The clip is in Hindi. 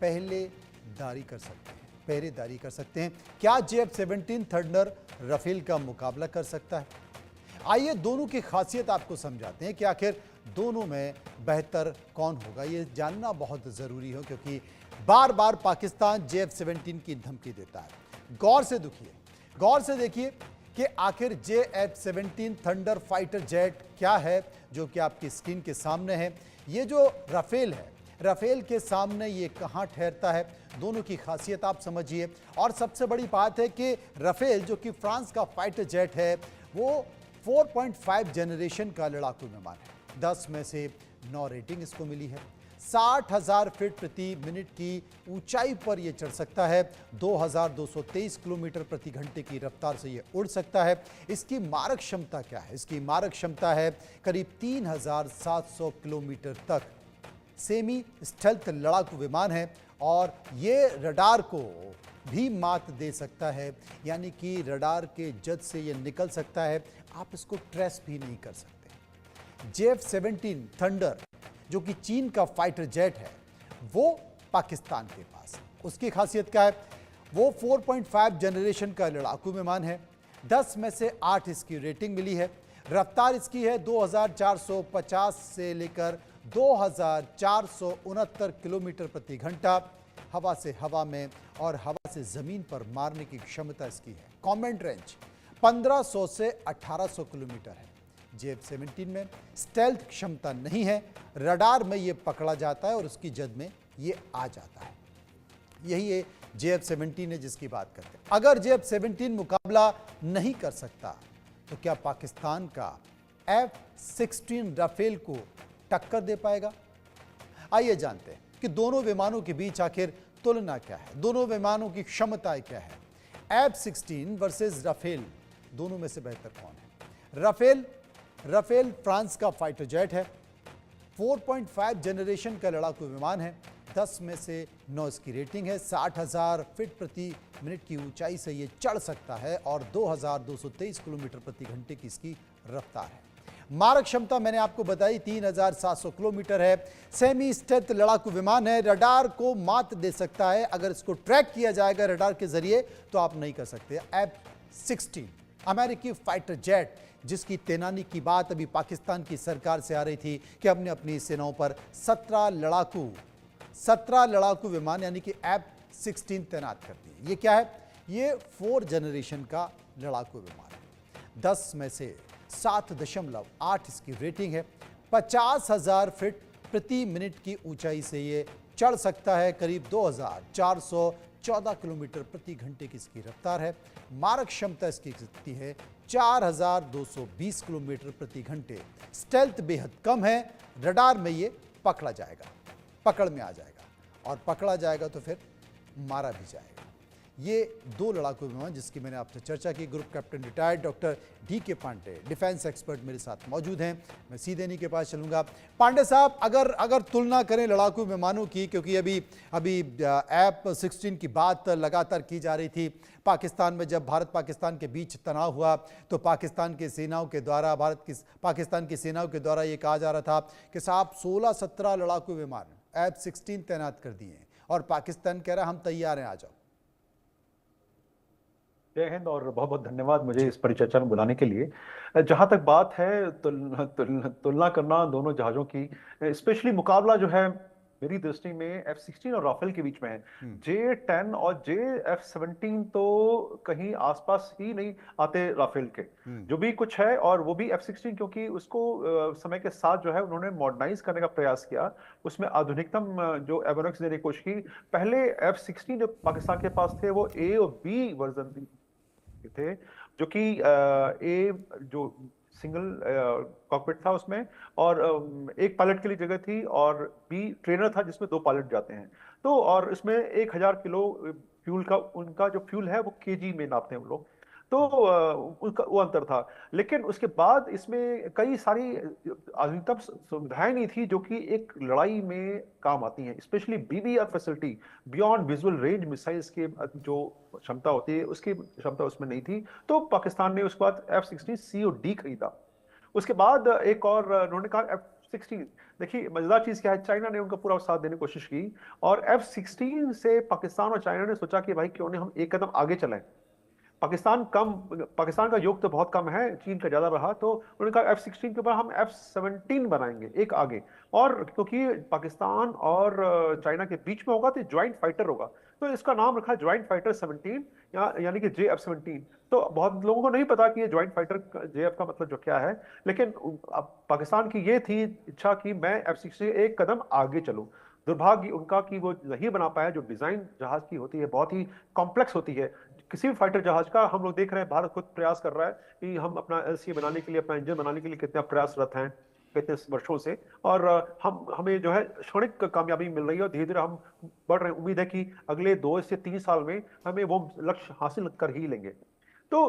पहरेदारी कर सकते हैं। क्या JF-17 थंडर राफेल का मुकाबला कर सकता है? आइए दोनों की खासियत आपको समझाते हैं कि आखिर दोनों में बेहतर कौन होगा। ये जानना बहुत ज़रूरी है क्योंकि बार बार पाकिस्तान JF-17 की धमकी देता है। गौर से देखिए कि आखिर JF-17 थंडर फाइटर जेट क्या है, जो कि आपकी स्क्रीन के सामने है। ये जो राफेल है, राफेल के सामने ये कहां ठहरता है, दोनों की खासियत आप समझिए। और सबसे बड़ी बात है कि राफेल जो कि फ्रांस का फाइटर जेट है, वो 4.5 जनरेशन का लड़ाकू विमान है। 10 में से 9 रेटिंग इसको मिली है। 60,000 फीट प्रति मिनट की ऊंचाई पर यह चढ़ सकता है। 2223 किलोमीटर प्रति घंटे की रफ्तार से यह उड़ सकता है। इसकी मारक क्षमता क्या है? इसकी मारक क्षमता है करीब 3700 किलोमीटर तक। सेमी स्टेल्थ लड़ाकू विमान है और ये रडार को भी मात दे सकता है, यानी कि रडार के जद से ये निकल सकता है, आप इसको ट्रेस भी नहीं कर सकते। JF-17 थंडर जो कि चीन का फाइटर जेट है, वो पाकिस्तान के पास। उसकी खासियत क्या है? वो 4.5 जनरेशन का लड़ाकू विमान है। 10 में से 8 इसकी रेटिंग मिली है। रफ्तार इसकी है 2450 से लेकर 2469 किलोमीटर प्रति घंटा। हवा से हवा में और हवा से जमीन पर मारने की क्षमता इसकी है। कॉम्बैट रेंज 1500 से 1800 किलोमीटर है। JF-17 में स्टेल्थ क्षमता नहीं है। रडार में ये पकड़ा जाता है और उसकी जद में ये आ जाता है। यही है JF-17 है जिसकी बात करते हैं। अगर JF-17 मुकाबला नहीं कर सकता तो क्या पाकिस्तान का F-16 राफेल को टक्कर दे पाएगा? आइए जानते हैं कि दोनों विमानों के बीच आखिर तुलना क्या है, दोनों विमानों की क्षमताएं क्या है। F-16 वर्सेस राफेल, दोनों में से बेहतर कौन है? राफेल फ्रांस का फाइटर जेट है। 4.5 जनरेशन का लड़ाकू विमान है। 10 में से 9 इसकी रेटिंग है। 60,000 फीट प्रति मिनट की ऊंचाई से ये चढ़ सकता है और 2223 किलोमीटर प्रति घंटे की इसकी रफ्तार है। मारक क्षमता मैंने आपको बताई 3700 किलोमीटर है। सेमी स्टेल्थ लड़ाकू विमान है। रडार को मात दे सकता है। अगर इसको ट्रैक किया जाएगा रडार के जरिए तो आप नहीं कर सकते। F-16 अमेरिकी फाइटर जेट जिसकी तैनाती की बात अभी पाकिस्तान की सरकार से आ रही थी कि हमने अपनी सेनाओं पर 17 लड़ाकू विमान यानी कि F-16 तैनात कर दिए। ये क्या है? ये 4 जनरेशन का लड़ाकू विमान है। 10 में से 7.8 इसकी रेटिंग है। 50,000 फीट प्रति मिनट की ऊंचाई से ये चढ़ सकता है। करीब 2414 किलोमीटर प्रति घंटे की इसकी रफ्तार है। मारक क्षमता इसकी कितनी है? 4220 किलोमीटर प्रति घंटे। स्टेल्थ बेहद कम है। रडार में ये पकड़ में आ जाएगा और पकड़ा जाएगा तो फिर मारा भी जाएगा। ये 2 लड़ाकू विमान जिसकी मैंने आपसे चर्चा की। Group captain retired doctor DK Pandey, defence expert मेरे साथ मौजूद हैं। मैं सीधे इन्हीं के पास चलूंगा। पांडे साहब, अगर तुलना करें लड़ाकू विमानों की, क्योंकि अभी F-16 की बात लगातार की जा रही थी। पाकिस्तान में जब भारत पाकिस्तान के बीच तनाव हुआ तो पाकिस्तान की सेनाओं के द्वारा ये कहा जा रहा था कि साहब 16-17 लड़ाकू विमान F-16 तैनात कर दिए और पाकिस्तान कह रहा हम तैयार हैं, आ जाओ। जय हिंद और बहुत बहुत धन्यवाद मुझे इस परिचर्चा में बुलाने के लिए। जहां तक बात है तुलना करना दोनों जहाजों की, स्पेशली मुकाबला जो है मेरी दृष्टि में F-16 और राफेल के बीच में है। J-10 और JF-17 तो कहीं आसपास ही नहीं आते राफेल के, जो भी कुछ है। और वो भी F-16 क्योंकि उसको समय के साथ जो है उन्होंने मॉडर्नाइज करने का प्रयास किया, उसमें आधुनिकतम जो एवियोनिक्स देने की कोशिश की। पहले F-16 जो पाकिस्तान के पास थे वो A और B वर्जन थे, जो कि ए जो सिंगल कॉकपिट था उसमें, और एक पायलट के लिए जगह थी, और बी ट्रेनर था जिसमें 2 पायलट जाते हैं। तो और इसमें 1000 किलो फ्यूल का, उनका जो फ्यूल है वो केजी में नापते हैं वो लोग। तो उनका वो अंतर था। लेकिन उसके बाद इसमें कई सारी आधुनिकतम सुविधाएं नहीं थी जो कि एक लड़ाई में काम आती हैं, specially BBR facility, beyond visual range missiles के जो क्षमता होती है उसकी क्षमता उसमें नहीं थी। तो पाकिस्तान ने उसके बाद F-16C और D खरीदा। उसके बाद एक और उन्होंने कहा F-16, देखिए मजेदार चीज क्या है, चाइना ने उनका पूरा साथ देने की कोशिश की, और F-16 से पाकिस्तान और चाइना ने सोचा कि भाई क्यों नहीं हम एक कदम आगे चलें। पाकिस्तान का योग तो बहुत कम है, चीन का ज्यादा रहा, तो उन्होंने कहा F-16 के ऊपर हम F-17 बनाएंगे एक आगे। और क्योंकि पाकिस्तान और चाइना के बीच में होगा तो ज्वाइंट फाइटर होगा, तो इसका नाम रखा ज्वाइंट फाइटर 17, यानी कि JF-17। तो बहुत लोगों को नहीं पता कि ये ज्वाइंट फाइटर JF का मतलब जो क्या है, लेकिन अब पाकिस्तान की ये थी इच्छा कि मैं F-16 एक कदम आगे चलूं। दुर्भाग्य उनका कि वो नहीं बना पाया। जो डिजाइन जहाज की होती है बहुत ही कॉम्प्लेक्स होती है। किसी भी फाइटर जहाज का हम लोग देख रहे हैं, भारत खुद प्रयास कर रहा है कि हम अपना LCA बनाने के लिए, अपना इंजन बनाने के लिए कितना प्रयासरत हैं कितने वर्षों से। और हमें जो है क्षणिक कामयाबी मिल रही है, और धीरे धीरे हम बढ़ रहे हैं। उम्मीद है कि अगले 2 से 3 साल में हमें वो लक्ष्य हासिल कर ही लेंगे। तो